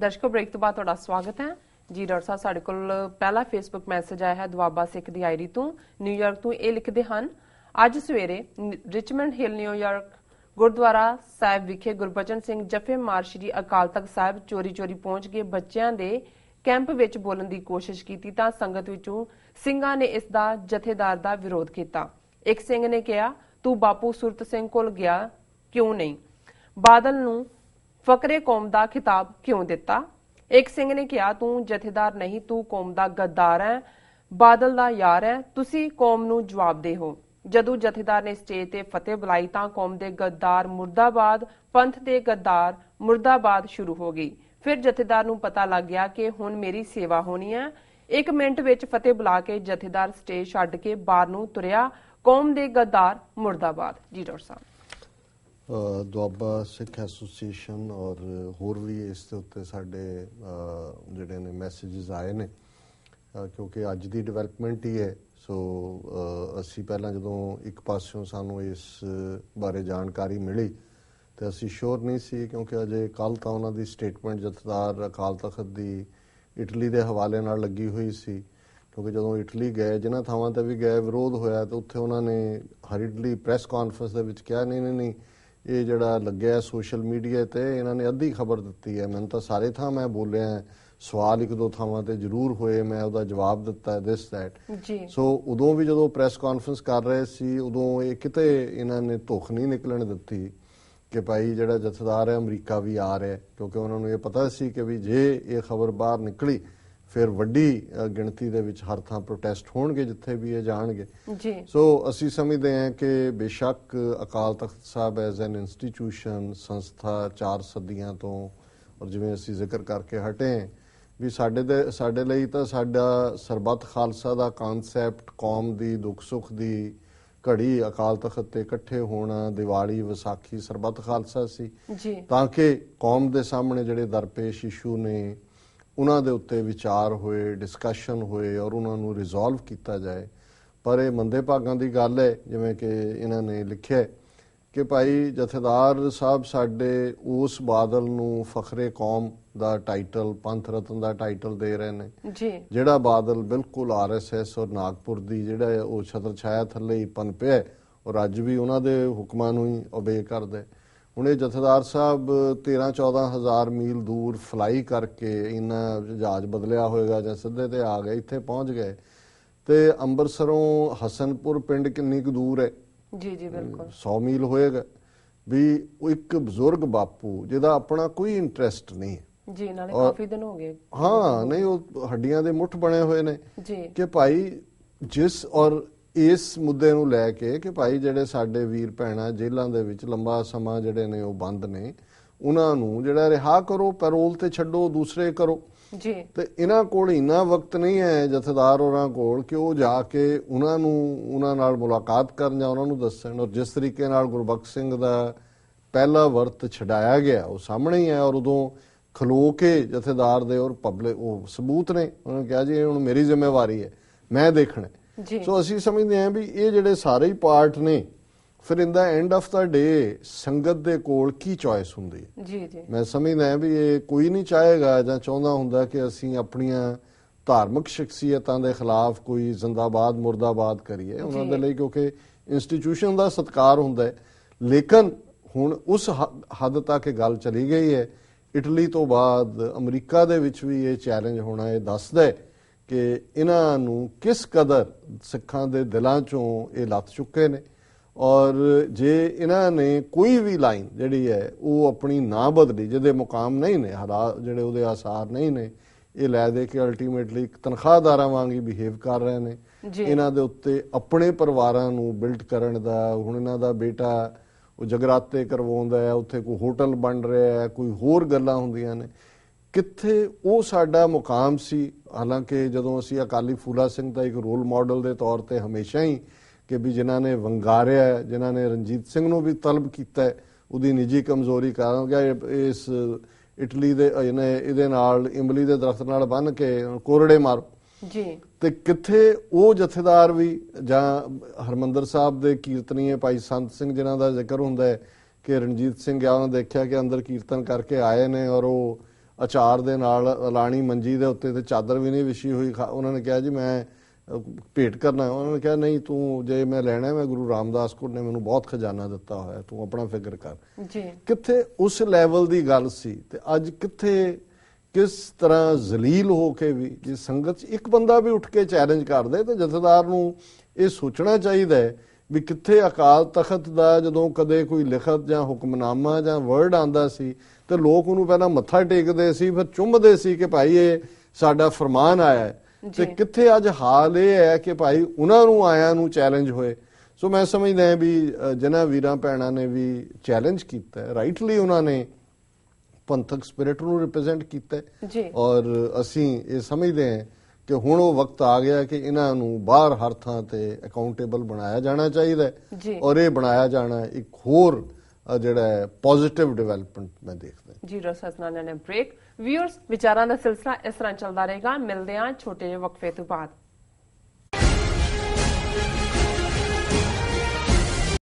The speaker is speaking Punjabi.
ਦਰਸ਼ਕੋ ਬ੍ਰੇਕ ਤੋਂ ਬਾਅਦ ਤੁਹਾਡਾ ਸਵਾਗਤ ਹੈ ਜੀ। ਡਾਕਟਰ ਸਾਹਿਬ ਸਾਡੇ ਕੋਲ ਪਹਿਲਾ ਫੇਸਬੁੱਕ ਮੈਸੇਜ ਆਇਆ ਹੈ ਦੁਆਬਾ ਸਿੱਖ ਦੀ ਆਈਡੀ ਤੋਂ ਨਿਊਯਾਰਕ ਤੋਂ। ਇਹ ਲਿਖਦੇ ਹਨ, ਅੱਜ ਸਵੇਰੇ ਰਿਚਮੰਡ ਹਿੱਲ ਨਿਊਯਾਰਕ ਗੁਰਦੁਆਰਾ ਸਾਹਿਬ ਵਿਖੇ ਗੁਰਬਚਨ ਸਿੰਘ ਜਫੇ ਮਾਰ ਸ਼੍ਰੀ ਅਕਾਲ ਤਖਤ ਸਾਹਿਬ ਚੋਰੀ ਪਹੁੰਚ ਕੇ ਬੱਚਿਆਂ ਦੇ ਕੈਂਪ ਵਿੱਚ ਬੋਲਣ ਦੀ ਕੋਸ਼ਿਸ਼ ਕੀਤੀ ਤਾਂ ਸੰਗਤ ਵਿੱਚੋਂ ਸਿੰਘਾਂ ਨੇ ਇਸ ਦਾ ਜਥੇਦਾਰ ਦਾ ਵਿਰੋਧ ਕੀਤਾ। ਇੱਕ ਸਿੰਘ ਨੇ ਕਿਹਾ, ਤੂੰ ਬਾਪੂ ਸੁਰਤ ਸਿੰਘ ਕੋਲ ਗਿਆ ਕਿਉਂ ਨਹੀਂ? ਬਾਦਲ ਨੂੰ ਫਕਰੇ ਕੌਮ ਦਾ ਖਿਤਾਬ ਕਿਉਂ ਦਿੱਤਾ? ਇੱਕ ਸਿੰਘ ਨੇ ਕਿਹਾ, ਤੂੰ ਜਥੇਦਾਰ ਨਹੀਂ, ਤੂੰ ਕੌਮ ਦਾ ਗੱਦਾਰ ਹੈ, ਬਾਦਲ ਦਾ ਯਾਰ ਹੈ, ਤੁਸੀਂ ਕੌਮ ਨੂੰ ਜਵਾਬ ਦੇ ਹੋ। ਜਦੋਂ ਜਥੇਦਾਰ ਨੇ ਸਟੇਜ ਤੇ ਫਤਿਹ ਬੁਲਾਈ ਤਾਂ ਕੌਮ ਦੇ ਗੱਦਾਰ ਮੁਰਦਾਬਾਦ, ਪੰਥ ਦੇ ਗੱਦਾਰ ਮੁਰਦਾਬਾਦ ਸ਼ੁਰੂ ਹੋ ਗਈ। ਫਿਰ ਜਥੇਦਾਰ ਨੂੰ ਪਤਾ ਲੱਗ ਗਿਆ ਕਿ ਹੁਣ ਮੇਰੀ ਸੇਵਾ ਹੋਣੀ ਹੈ। 1 ਮਿੰਟ ਵਿੱਚ ਫਤਿਹ ਬੁਲਾ ਕੇ ਜਥੇਦਾਰ ਸਟੇਜ ਛੱਡ ਕੇ ਬਾਹਰ ਨੂੰ ਤੁਰਿਆ। ਕੌਮ ਦੇ ਗੱਦਾਰ ਮੁਰਦਾਬਾਦ। ਜੀ ਡਾਕਟਰ ਸਾਹਿਬ। ਦੁਆਬਾ ਸਿੱਖ ਐਸੋਸੀਏਸ਼ਨ ਔਰ ਹੋਰ ਵੀ ਇਸ ਦੇ ਉੱਤੇ ਸਾਡੇ ਜਿਹੜੇ ਨੇ ਮੈਸੇजेस ਆਏ ਨੇ, ਕਿਉਂਕਿ ਅੱਜ ਦੀ ਡਿਵੈਲਪਮੈਂਟ ਹੀ ਹੈ। ਸੋ ਅਸੀਂ ਪਹਿਲਾਂ ਜਦੋਂ ਇੱਕ ਪਾਸਿਓਂ ਸਾਨੂੰ ਇਸ ਬਾਰੇ ਜਾਣਕਾਰੀ ਮਿਲੀ ਤੇ ਅਸੀਂ ਸ਼ੋਰ ਨਹੀਂ ਸੀ, ਕਿਉਂਕਿ ਅਜੇ ਕੱਲ੍ਹ ਤਾਂ ਉਹਨਾਂ ਦੀ ਸਟੇਟਮੈਂਟ ਜਥੇਦਾਰ ਅਕਾਲ ਤਖਤ ਦੀ ਇਟਲੀ ਦੇ ਹਵਾਲੇ ਨਾਲ ਲੱਗੀ ਹੋਈ ਸੀ। ਕਿਉਂਕਿ ਜਦੋਂ ਇਟਲੀ ਗਏ, ਜਿਨ੍ਹਾਂ ਥਾਵਾਂ 'ਤੇ ਵੀ ਗਏ, ਵਿਰੋਧ ਹੋਇਆ ਤਾਂ ਉੱਥੇ ਉਹਨਾਂ ਨੇ ਹਰੀਡਲੀ ਪ੍ਰੈਸ ਕਾਨਫਰੰਸ ਦੇ ਵਿੱਚ ਕਿਹਾ, ਨਹੀਂ ਇਹ ਜਿਹੜਾ ਲੱਗਿਆ ਸੋਸ਼ਲ ਮੀਡੀਆ ਤੇ ਇਹਨਾਂ ਨੇ ਅੱਧੀ ਖਬਰ ਦਿੱਤੀ ਹੈ। ਮੈਨੂੰ ਤਾਂ ਸਾਰੇ ਥਾਂ ਮੈਂ ਬੋਲਿਆ, ਸਵਾਲ 1-2 ਥਾਵਾਂ ਤੇ ਜ਼ਰੂਰ ਹੋਏ, ਮੈਂ ਉਹਦਾ ਜਵਾਬ ਦਿੱਤਾ ਦਿਸ ਦੈਟ ਜੀ। ਸੋ ਉਦੋਂ ਵੀ ਜਦੋਂ ਪ੍ਰੈਸ ਕਾਨਫਰੰਸ ਕਰ ਰਹੇ ਸੀ, ਉਦੋਂ ਇਹ ਕਿਤੇ ਇਹਨਾਂ ਨੇ ਧੁੱਖ ਨਹੀਂ ਨਿਕਲਣ ਦਿੱਤੀ ਕਿ ਭਾਈ ਜਿਹੜਾ ਜਥੇਦਾਰ ਹੈ ਅਮਰੀਕਾ ਵੀ ਆ ਰਿਹਾ, ਕਿਉਂਕਿ ਉਹਨਾਂ ਨੂੰ ਇਹ ਪਤਾ ਸੀ ਕਿ ਵੀ ਜੇ ਇਹ ਖਬਰ ਬਾਹਰ ਨਿਕਲੀ ਫਿਰ ਵੱਡੀ ਗਿਣਤੀ ਦੇ ਵਿੱਚ ਹਰ ਥਾਂ ਪ੍ਰੋਟੈਸਟ ਹੋਣਗੇ ਜਿੱਥੇ ਵੀ ਇਹ ਜਾਣਗੇ ਜੀ। ਸੋ ਅਸੀਂ ਸਮਝਦੇ ਹਾਂ ਕਿ ਬੇਸ਼ੱਕ Akal Takht Sahib as an institution ਸੰਸਥਾ 4 ਸਦੀਆਂ ਤੋਂ, ਔਰ ਜਿਵੇਂ ਅਸੀਂ ਜ਼ਿਕਰ ਕਰਕੇ ਹਟੇ ਵੀ ਸਾਡੇ ਲਈ ਤਾਂ ਸਾਡਾ ਸਰਬੱਤ ਖਾਲਸਾ ਦਾ ਕਾਨਸੈਪਟ, ਕੌਮ ਦੀ ਦੁੱਖ ਸੁੱਖ ਦੀ ਘੜੀ ਅਕਾਲ ਤਖਤ ਤੇ ਇਕੱਠੇ ਹੋਣਾ, ਦੀਵਾਲੀ ਵਿਸਾਖੀ ਸਰਬੱਤ ਖਾਲਸਾ ਸੀ ਜੀ, ਤਾਂ ਕਿ ਕੌਮ ਦੇ ਸਾਹਮਣੇ ਜਿਹੜੇ ਦਰਪੇਸ਼ ਇਸ਼ੂ ਨੇ ਉਹਨਾਂ ਦੇ ਉੱਤੇ ਵਿਚਾਰ ਹੋਏ, ਡਿਸਕਸ਼ਨ ਹੋਏ ਔਰ ਉਹਨਾਂ ਨੂੰ ਰਿਜ਼ੋਲਵ ਕੀਤਾ ਜਾਏ। ਪਰ ਇਹ ਮੰਦੇ ਭਾਗਾਂ ਦੀ ਗੱਲ ਹੈ, ਜਿਵੇਂ ਕਿ ਇਹਨਾਂ ਨੇ ਲਿਖਿਆ ਕਿ ਭਾਈ ਜਥੇਦਾਰ ਸਾਹਿਬ ਸਾਡੇ ਉਸ ਬਾਦਲ ਨੂੰ ਫਖਰੇ ਕੌਮ ਦਾ ਟਾਈਟਲ, ਪੰਥ ਰਤਨ ਦਾ ਟਾਈਟਲ ਦੇ ਰਹੇ ਨੇ ਜੀ, ਜਿਹੜਾ ਬਾਦਲ ਬਿਲਕੁਲ RSS ਔਰ ਨਾਗਪੁਰ ਦੀ ਜਿਹੜਾ ਉਹ ਛਤਰ ਛਾਇਆ ਥੱਲੇ ਹੀ ਪਨਪਿਆ ਔਰ ਅੱਜ ਵੀ ਉਹਨਾਂ ਦੇ ਹੁਕਮਾਂ ਨੂੰ ਹੀ ਓਬੇ ਕਰਦਾ। ਹੁਣ ਇਹ ਜਥੇਦਾਰ ਸਾਹਿਬ 13-14 ਹਜ਼ਾਰ ਮੀਲ ਦੂਰ ਫਲਾਈ ਕਰਕੇ ਇਹਨਾਂ ਜਹਾਜ਼ ਬਦਲਿਆ ਹੋਏਗਾ ਜਾਂ ਸਿੱਧੇ ਤੇ ਆ ਗਏ, ਇੱਥੇ ਪਹੁੰਚ ਗਏ। ਤੇ ਅੰਮ੍ਰਿਤਸਰੋਂ ਹਸਨਪੁਰ ਪਿੰਡ ਕਿੰਨੀ ਕੁ ਦੂਰ ਹੈ? ਜੀ ਬਿਲਕੁਲ 100 ਮੀਲ ਹੋਏਗਾ। ਵੀ ਉਹ ਇੱਕ ਬਜ਼ੁਰਗ ਬਾਪੂ ਜਿਹਦਾ ਆਪਣਾ ਕੋਈ ਇੰਟਰਸਟ ਨਹੀਂ ਜੀ, ਨਾਲੇ ਕਾਫੀ ਦਿਨ ਹੋ ਗਏ, ਹਾਂ ਨਹੀਂ ਉਹ ਹੱਡੀਆਂ ਦੇ ਮੁੱਠ ਬਣੇ ਹੋਏ ਨੇ ਜੀ, ਕਿ ਭਾਈ ਜਿਸ ਔਰ ਇਸ ਮੁੱਦੇ ਨੂੰ ਲੈ ਕੇ ਕਿ ਭਾਈ ਜਿਹੜੇ ਸਾਡੇ ਵੀਰ ਭੈਣਾਂ ਜੇਲ੍ਹਾਂ ਦੇ ਵਿੱਚ ਲੰਬਾ ਸਮਾਂ ਜਿਹੜੇ ਨੇ ਉਹ ਬੰਦ ਨੇ, ਉਹਨਾਂ ਨੂੰ ਜਿਹੜਾ ਰਿਹਾ ਕਰੋ, ਪੈਰੋਲ ਤੇ ਛੱਡੋ, ਦੂਸਰੇ ਕਰੋ ਜੀ। ਤੇ ਇਹਨਾਂ ਕੋਲ ਇੰਨਾ ਵਕਤ ਨਹੀਂ ਹੈ ਜਥੇਦਾਰ ਹੋਰਾਂ ਕੋਲ ਕਿ ਉਹ ਜਾ ਕੇ ਉਹਨਾਂ ਨਾਲ ਮੁਲਾਕਾਤ ਕਰਨ ਜਾਂ ਉਹਨਾਂ ਨੂੰ ਦੱਸਣ। ਔਰ ਜਿਸ ਤਰੀਕੇ ਨਾਲ ਗੁਰਬਖਸ਼ ਸਿੰਘ ਦਾ ਪਹਿਲਾ ਵਰਤ ਛਡਾਇਆ ਗਿਆ ਉਹ ਸਾਹਮਣੇ ਹੀ ਹੈ, ਔਰ ਉਦੋਂ ਖਲੋ ਕੇ ਜਥੇਦਾਰ ਦੇ ਔਰ ਪਬਲਿਕ ਉਹ ਸਬੂਤ ਨੇ, ਉਹਨਾਂ ਨੇ ਕਿਹਾ ਜੀ ਇਹ ਹੁਣ ਮੇਰੀ ਜ਼ਿੰਮੇਵਾਰੀ ਹੈ, ਮੈਂ ਦੇਖਣਾ। ਸੋ ਅਸੀਂ ਸਮਝਦੇ ਹਾਂ ਵੀ ਇਹ ਜਿਹੜੇ ਸਾਰੇ ਹੀ ਪਾਰਟ ਨੇ, ਫਿਰ ਇਨ ਦਾ ਐਂਡ ਆਫ ਦਾ ਡੇ ਸੰਗਤ ਦੇ ਕੋਲ ਕੀ ਚੋਇਸ ਹੁੰਦੀ ਹੈ ਜੀ ਜੀ। ਮੈਂ ਸਮਝਦਾ ਹਾਂ ਵੀ ਇਹ ਕੋਈ ਨਹੀਂ ਚਾਹੇਗਾ ਜਾਂ ਚਾਹੁੰਦਾ ਹੁੰਦਾ ਕਿ ਅਸੀਂ ਆਪਣੀਆਂ ਧਾਰਮਿਕ ਸ਼ਖਸੀਅਤਾਂ ਦੇ ਖਿਲਾਫ ਕੋਈ ਜ਼ਿੰਦਾਬਾਦ ਮੁਰਦਾਬਾਦ ਕਰੀਏ ਉਹਨਾਂ ਦੇ ਲਈ, ਕਿਉਂਕਿ ਇੰਸਟੀਟਿਊਸ਼ਨ ਦਾ ਸਤਿਕਾਰ ਹੁੰਦਾ ਹੈ। ਲੇਕਿਨ ਹੁਣ ਉਸ ਹੱਦ ਤੱਕ ਗੱਲ ਚਲੀ ਗਈ ਹੈ, ਇਟਲੀ ਤੋਂ ਬਾਅਦ ਅਮਰੀਕਾ ਦੇ ਵਿੱਚ ਵੀ ਇਹ ਚੈਲੰਜ ਹੋਣਾ ਇਹ ਦੱਸਦਾ ਹੈ ਕਿ ਇਹਨਾਂ ਨੂੰ ਕਿਸ ਕਦਰ ਸਿੱਖਾਂ ਦੇ ਦਿਲਾਂ ਚੋਂ ਇਹ ਲੱਥ ਚੁੱਕੇ ਨੇ। ਔਰ ਜੇ ਇਹਨਾਂ ਨੇ ਕੋਈ ਵੀ ਲਾਈਨ ਜਿਹੜੀ ਹੈ ਉਹ ਆਪਣੀ ਨਾ ਬਦਲੀ, ਜਿਹਦੇ ਮੁਕਾਮ ਨਹੀਂ ਨੇ, ਹਾਲਾਤ ਜਿਹੜੇ ਉਹਦੇ ਆਸਾਰ ਨਹੀਂ ਨੇ, ਇਹ ਲੈ ਦੇ ਕੇ ਅਲਟੀਮੇਟਲੀ ਇੱਕ ਤਨਖਾਹਦਾਰਾਂ ਵਾਂਗ ਹੀ ਬਿਹੇਵ ਕਰ ਰਹੇ ਨੇ। ਇਹਨਾਂ ਦੇ ਉੱਤੇ ਆਪਣੇ ਪਰਿਵਾਰਾਂ ਨੂੰ ਬਿਲਡ ਕਰਨ ਦਾ, ਹੁਣ ਇਹਨਾਂ ਦਾ ਬੇਟਾ ਉਹ ਜਗਰਾਤੇ ਕਰਵਾਉਂਦਾ ਹੈ, ਉੱਥੇ ਕੋਈ ਹੋਟਲ ਬਣ ਰਿਹਾ ਹੈ, ਕੋਈ ਹੋਰ ਗੱਲਾਂ ਹੁੰਦੀਆਂ ਨੇ, ਕਿੱਥੇ ਉਹ ਸਾਡਾ ਮੁਕਾਮ ਸੀ। ਹਾਲਾਂਕਿ ਜਦੋਂ ਅਸੀਂ ਅਕਾਲੀ ਫੂਲਾ ਸਿੰਘ ਦਾ ਇੱਕ ਰੋਲ ਮਾਡਲ ਦੇ ਤੌਰ ਤੇ ਹਮੇਸ਼ਾ ਹੀ ਕਿ ਵੀ ਜਿਨ੍ਹਾਂ ਨੇ ਵੰਗਾਰਿਆ, ਜਿਨ੍ਹਾਂ ਨੇ ਰਣਜੀਤ ਸਿੰਘ ਨੂੰ ਵੀ ਤਲਬ ਕੀਤਾ, ਉਹਦੀ ਨਿੱਜੀ ਕਮਜ਼ੋਰੀ ਕਾਰਨ ਗਿਆ ਇਸ ਇਟਲੀ ਦੇ ਇਹਦੇ ਨਾਲ ਇਮਲੀ ਦੇ ਦਰਖਤ ਨਾਲ ਬੰਨ ਕੇ ਕੋਰੜੇ ਮਾਰੋ ਜੀ। ਤੇ ਕਿੱਥੇ ਉਹ ਜਥੇਦਾਰ ਵੀ ਜਾਂ ਹਰਮੰਦਰ ਸਾਹਿਬ ਦੇ ਕੀਰਤਨੀਏ ਭਾਈ ਸੰਤ ਸਿੰਘ ਜਿਨ੍ਹਾਂ ਦਾ ਜ਼ਿਕਰ ਹੁੰਦਾ ਹੈ ਕਿ ਰਣਜੀਤ ਸਿੰਘ ਉਹਨਾਂ ਦੇਖਿਆ ਕਿ ਅੰਦਰ ਕੀਰਤਨ ਕਰਕੇ ਆਏ ਨੇ ਔਰ ਉਹ ਅਚਾਰ ਦੇ ਨਾਲ ਲਾਣੀ ਮੰਜੀ ਦੇ ਉੱਤੇ ਤੇ ਚਾਦਰ ਵੀ ਨਹੀਂ ਵਿਛੀ ਹੋਈ। ਉਹਨਾਂ ਨੇ ਕਿਹਾ ਜੀ ਮੈਂ ਭੇਟ ਕਰਨਾ। ਉਹਨਾਂ ਨੇ ਕਿਹਾ ਨਹੀਂ, ਤੂੰ ਜੇ ਮੈਂ ਲੈਣਾ, ਮੈਂ ਗੁਰੂ ਰਾਮਦਾਸ ਕੋਲ ਨੇ ਮੈਨੂੰ ਬਹੁਤ ਖਜ਼ਾਨਾ ਦਿੱਤਾ ਹੋਇਆ, ਤੂੰ ਆਪਣਾ ਫਿਕਰ ਕਰ ਜੀ। ਕਿੱਥੇ ਉਸ ਲੈਵਲ ਦੀ ਗੱਲ ਸੀ ਤੇ ਅੱਜ ਕਿੱਥੇ ਕਿਸ ਤਰ੍ਹਾਂ ਜ਼ਲੀਲ ਹੋ ਕੇ ਵੀ ਜੇ ਸੰਗਤ 'ਚ ਇੱਕ ਬੰਦਾ ਵੀ ਉੱਠ ਕੇ ਚੈਲੰਜ ਕਰਦੇ ਤੇ ਜਥੇਦਾਰ ਨੂੰ ਇਹ ਸੋਚਣਾ ਚਾਹੀਦਾ ਹੈ ਵੀ ਕਿੱਥੇ ਅਕਾਲ ਤਖਤ ਦਾ ਜਦੋਂ ਕਦੇ ਕੋਈ ਲਿਖਤ ਜਾਂ ਹੁਕਮਨਾਮਾ ਜਾਂ ਵਰਡ ਆਂਦਾ ਸੀ ਤੇ ਲੋਕ ਉਹਨੂੰ ਪਹਿਲਾਂ ਮੱਥਾ ਟੇਕਦੇ ਸੀ, ਫਿਰ ਚੁੰਮਦੇ ਸੀ ਕਿ ਭਾਈ ਇਹ ਸਾਡਾ ਫਰਮਾਨ ਆਇਆ ਹੈ। ਤੇ ਕਿੱਥੇ ਅੱਜ ਹਾਲ ਇਹ ਹੈ ਕਿ ਭਾਈ ਉਹਨਾਂ ਨੂੰ ਆਇਆਂ ਨੂੰ ਚੈਲੰਜ ਹੋਏ। ਸੋ ਮੈਂ ਸਮਝਦਾ ਹਾਂ ਵੀ ਜਿਨ੍ਹਾਂ ਵੀਰਾਂ ਭੈਣਾਂ ਨੇ ਵੀ ਚੈਲੰਜ ਕੀਤਾ ਰਾਈਟਲੀ, ਉਹਨਾਂ ਨੇ ਪੰਥਕ ਸਪਿਰਿਟ ਨੂੰ ਰਿਪਰੈਜ਼ੈਂਟ ਕੀਤਾ ਔਰ ਅਸੀਂ ਇਹ ਸਮਝਦੇ ਹਾਂ ਕਿ ਹੁਣ ਉਹ ਵਕਤ ਆ ਗਿਆ ਕਿ ਇਹਨਾਂ ਨੂੰ ਬਾਹਰ ਹਰ ਥਾਂ ਤੇ ਅਕਾਊਂਟੇਬਲ ਬਣਾਇਆ ਜਾਣਾ ਚਾਹੀਦਾ ਹੈ ਔਰ ਇਹ ਬਣਾਇਆ ਜਾਣਾ ਇੱਕ ਹੋਰ ਜਿਹੜਾ ਹੈ ਪੋਜ਼ਿਟਿਵ ਡਿਵੈਲਪਮੈਂਟ ਮੈਂ ਦੇਖਦਾ ਜੀ। ਡਾਕਟਰ ਸਤਨਾਮ ਨੇ ਬ੍ਰੇਕ। ਵਿਊਅਰਸ, ਵਿਚਾਰਾਂ ਦਾ ਸਿਲਸਿਲਾ ਇਸ ਤਰ੍ਹਾਂ ਚੱਲਦਾ ਰਹੇਗਾ। ਮਿਲਦੇ ਹਾਂ ਛੋਟੇ ਜਿਹੇ ਵਕਫੇ ਤੋਂ ਬਾਅਦ।